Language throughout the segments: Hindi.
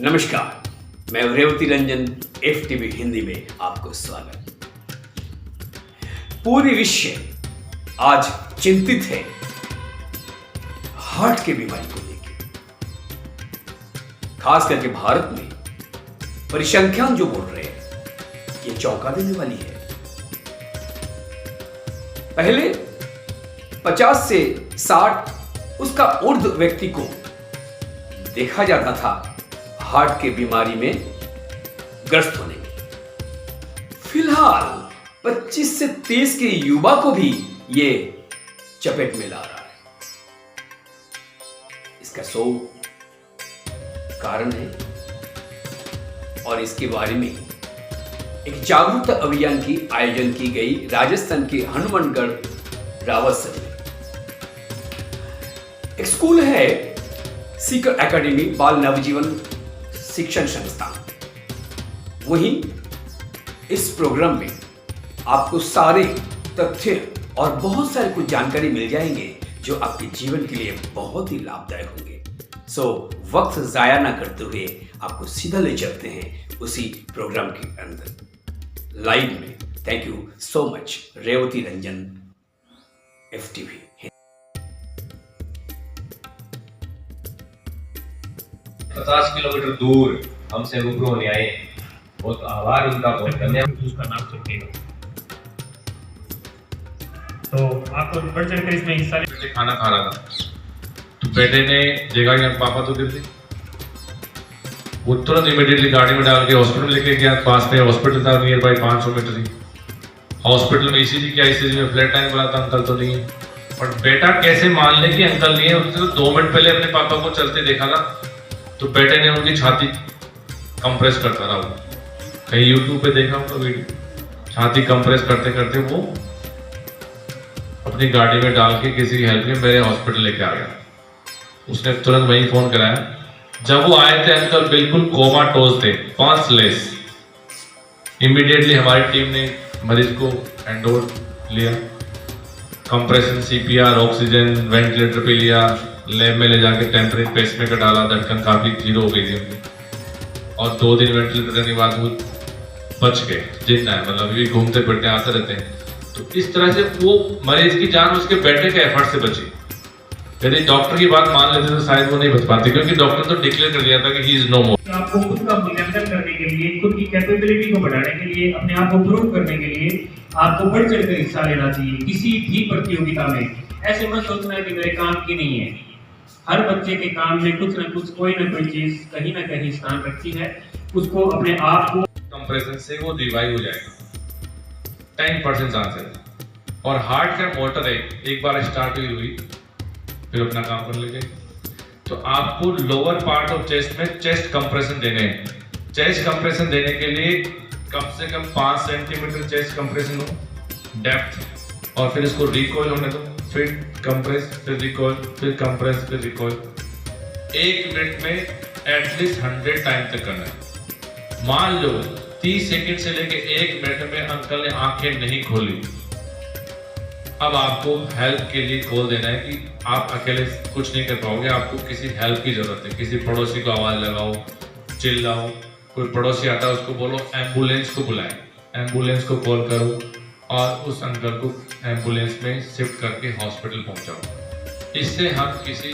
नमस्कार, मैं रेवती रंजन FTV हिंदी में आपको स्वागत। पूरी विश्व आज चिंतित है हार्ट की बीमारी को लेकर। खास करके भारत में परिसंख्यान जो बोल रहे हैं ये चौंका देने वाली है। पहले 50 से 60 उसका ऊर्ध्व व्यक्ति को देखा जाता था हार्ट की बीमारी में ग्रस्त होने में। फिलहाल 25 से 30 के युवा को भी ये चपेट में ला रहा है। इसका 100 कारण है और इसके बारे में एक जागरूकता अभियान की आयोजन की गई राजस्थान के हनुमानगढ़ रावतसर में। एक स्कूल है सीकर एकेडमी बाल नवजीवन शिक्षण संस्थान। वहीं इस प्रोग्राम में आपको सारे तथ्य और बहुत सारी कुछ जानकारी मिल जाएंगे जो आपके जीवन के लिए बहुत ही लाभदायक होंगे। वक्त जाया ना करते हुए आपको सीधा ले चलते हैं उसी प्रोग्राम के अंदर लाइव में। Thank you so much Revati Ranjan FTV। 50 kilometre दूर हमसे रूबरू होने आए, बहुत आभार उनका बहुत धन्यवाद। उसका नाम सुनिएगा तो आपको बढ़ चढ़ कर इसमें हिस्सा ले। बेटे खाना खा रहा था तो बेटे ने देखा कि पापा तो गिर गए। वो तुरंत इमीडिएटली गाड़ी में डाल के हॉस्पिटल लेके गया। पास में हॉस्पिटल था, नियर बाई 500 मीटर ही। हॉस्पिटल में ECG किया, ECG में फ्लैट टाइम बोला था अंकल तो नहीं है। और बेटा कैसे मान ले कि अंकल नहीं है। उसने तो 2 मिनट पहले अपने पापा को चलते देखा था। तो बेटे ने उनकी छाती कंप्रेस करता रहा। कहीं यूट्यूब पे देखा होगा वीडियो, छाती कंप्रेस करते करते वो अपनी गाड़ी में डाल के किसी की हेल्प में मेरे हॉस्पिटल लेके आ गया। उसने तुरंत वहीं फोन कराया। जब वो आए थे अंकल बिल्कुल कोमाटोज थे, पल्सलेस। इमीडिएटली हमारी टीम ने मरीज को हैंडओवर लिया, कंप्रेशन, CPR, ऑक्सीजन, वेंटिलेटर पे लिया, लैब में ले जाके टेम्परेचर पेसमेकर डाला। धड़कन काफी जीरो हो गई थी उनकी और 2 दिन वेंटिलेटर करने के बाद वो बच गए। जिंदा है, मतलब अभी घूमते फिरते आते रहते हैं। तो इस तरह से वो मरीज की जान उसके बेटे के एफर्ट से बची। यदि डॉक्टर की बात मान लेते तो शायद वो नहीं बच पाते, क्योंकि डॉक्टर तो डिक्लेयर कर दिया था कि ही इज नो मोर। आपको खुद का मूल्यांकन करने के लिए, खुद की कैपेबिलिटी को बढ़ाने के लिए, अपने आप को प्रूव करने के लिए आपको बढ़ चढ़ कर हिस्सा लेना चाहिए किसी भी प्रतियोगिता में। ऐसे मत सोचना कि मेरे काम की नहीं है। हर बच्चे के काम में कुछ न कुछ, कोई न कोई चीज कहीं न कहीं स्थान रखती है। उसको अपने आप को कंप्रेशन से वो रिवाइव हो जाएगा, 10% चांस है। और हार्ट का मोटर है, एक बार स्टार्ट हुई फिर अपना काम करने लगे। तो आपको लोअर पार्ट ऑफ चेस्ट में चेस्ट कंप्रेशन देने हैं। चेस्ट कंप्रेशन देने के लिए कम से कम 5 सेंटीमीटर चेस्ट कंप्रेशन हो डेप्थ, और फिर इसको रिकॉइल होने दो। फिर कंप्रेस, फिर रिकॉइल, फिर कंप्रेस, फिर रिकॉइल। 1 मिनट में एटलीस्ट 100 टाइम तक करना है। मान लो 30 सेकंड से लेके 1 मिनट में अंकल ने आंखें नहीं खोली। अब आपको हेल्प के लिए कॉल देना है कि आप अकेले कुछ नहीं कर पाओगे, आपको किसी हेल्प की जरूरत है। किसी पड़ोसी को आवाज लगाओ, चिल्लाओ। कोई पड़ोसी आता है उसको बोलो एम्बुलेंस को बुलाएं, एम्बुलेंस को कॉल करो और उस अंकल को एम्बुलेंस में शिफ्ट करके हॉस्पिटल पहुंचाओ। इससे हम किसी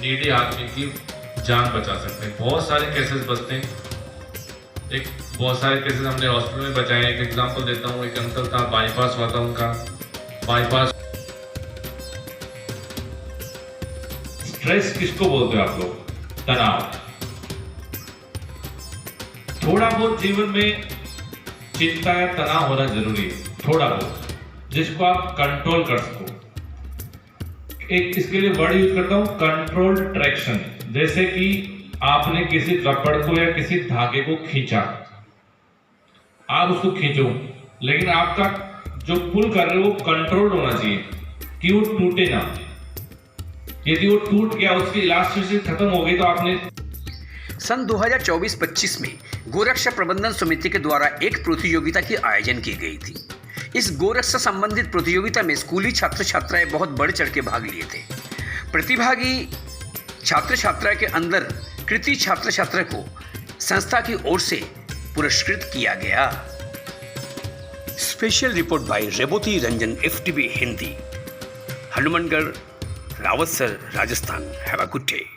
नीडी आदमी की जान बचा सकते हैं। बहुत सारे केसेस बचते हैं। बहुत सारे केसेस हमने हॉस्पिटल में बचाए हैं। एक एग्जांपल देता हूँ। एक अंकल था, बाईपास हुआ था उनका। बाईपास स्ट्रेस किसको बोलते हो आप लोग? तनाव। थोड़ा बहुत जीवन में चिंता या तनाव होना जरूरी है, थोड़ा बहुत, जिसको आप कंट्रोल कर सको। एक इसके लिए वर्ड यूज करता हूं, कंट्रोल ट्रैक्शन। जैसे कि आपने किसी रबड़ को या किसी धागे को खींचा, आप उसको खींचो, लेकिन आपका जो पुल कर रहे हो वो कंट्रोल होना चाहिए कि वो टूटे ना। यदि वो टूट गया, उसकी इलास्टिसिटी खत्म हो गई, तो आपने सन 2024-25 में गोरक्षा प्रबंधन समिति के द्वारा एक प्रतियोगिता की आयोजन की गई थी। इस गोरक्षा संबंधित प्रतियोगिता में स्कूली छात्र छात्राएं बहुत बढ़ चढ़ के भाग लिए थे। प्रतिभागी छात्र छात्रा के अंदर कृति छात्र छात्रा को संस्था की ओर से पुरस्कृत किया गया। Special report by Revati Ranjan, FTV Hindi, Hanumangarh, Rawatsar, Rajasthan. Have a good day.